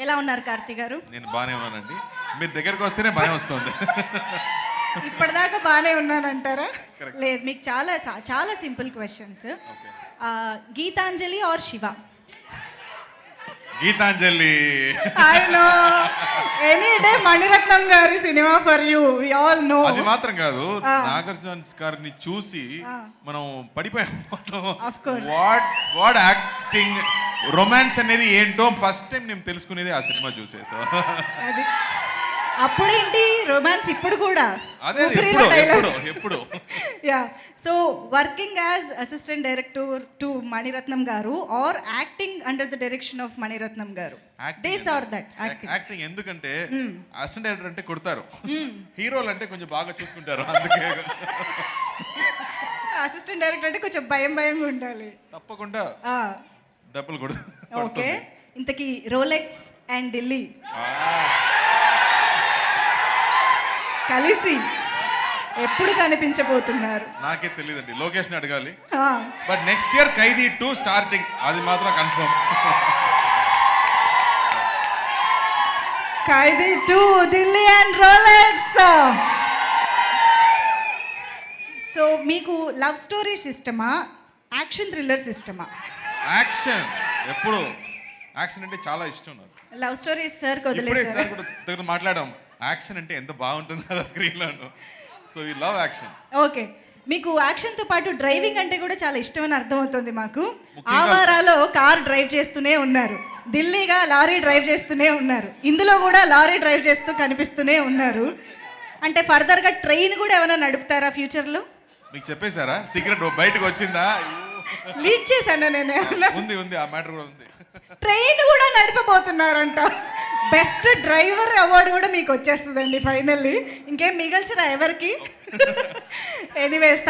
ఎలా ఉన్నారు కార్తీ గారు? నేను బాగానే ఉన్నానండి. మీరు దగ్గరికి వస్తేనే భయం వస్తుంది. ఇప్పటిదాకా బాగానే ఉన్నానంటారా? Correct. లేదు, మీకు చాలా simple questions. Okay. Gitanjali are Shiva? Gitanjali. I know, any day Mani Ratnam గారి cinema for you, we all know. అది మాత్రం కాదు, నాగార్జున గారిని చూసి మనం పడిపోయాం. Of course. What acting, romance అనేది ఏంటో ఫస్ట్ టైం నేను తెలుసుకునేది ఆ సినిమా చూసేసా. అది అప్పుడేంటి రొమాన్స్, ఇప్పుడు కూడా అదే ఎప్పుడు yeah. So working as assistant director to Mani Ratnam గారు are acting under the direction of Mani Ratnam గారు? This are that acting. ఎందుకంటే అసిస్టెంట్ డైరెక్టర్ అంటే కొడతారు, హీరోలు అంటే కొంచెం బాగా చూసుకుంటారు. అందుకే అసిస్టెంట్ డైరెక్టర్ అంటే కొంచెం భయంగా ఉండాలి. తప్పకుండా డబ్బులు కొడు. ఓకే, ఇంతకీ రోలెక్స్ అండ్ ఢిల్లీ కలిసి ఎప్పుడు కనిపించబోతున్నారు? నాకే తెలియదండి, లొకేషన్ అడగాలి. But next year Khaidi 2 starting, అది మాత్రం confirm. Khaidi 2, Delhi and Rolex. So మీకు లవ్ స్టోరీ సిస్టమా, యాక్షన్ థ్రిల్లర్ సిస్టమా? యాక్షన్. ఎప్పుడు యాక్షన్ అంటే చాలా ఇష్టం నాకు. లవ్ స్టోరీస్ సార్ ఇప్పుడే వదిలేసారు. సార్ కూడా దగ్గర మాట్లాడాం, యాక్షన్ అంటే ఎంత బాగుంటుంది కదా స్క్రీన్లో. So you love action. Okay, మీకు యాక్షన్తో పాటు డ్రైవింగ్ అంటే కూడా చాలా ఇష్టం అని అర్థమవుతుంది మాకు. ముఖ్యంగా- ఆవారాలో కార్ డ్రైవ్ చేస్తూనే ఉన్నారు, ఢిల్లీగా లారీ డ్రైవ్ చేస్తూనే ఉన్నారు, ఇందులో కూడా లారీ డ్రైవ్ చేస్తూ కనిపిస్తూనే ఉన్నారు. అంటే ఫర్దర్గా ట్రైన్ కూడా ఏమైనా నడుపుతారా ఫ్యూచర్లో? మీకు చెప్పేశారా సీక్రెట్ బయటకు వచ్చిందా? లీక్ చేశాను నేను ఏమన్నా? ఉంది, ఆ మ్యాటర్ కూడా ఉంది. ట్రైన్ కూడా నడిపబోతున్నారంట. బెస్ట్ డ్రైవర్ అవార్డు కూడా మీకు వచ్చేస్తుందండి ఫైనల్లీ. ఇంకేం మిగల్చరా ఎవరికి? ఎనీవేస్.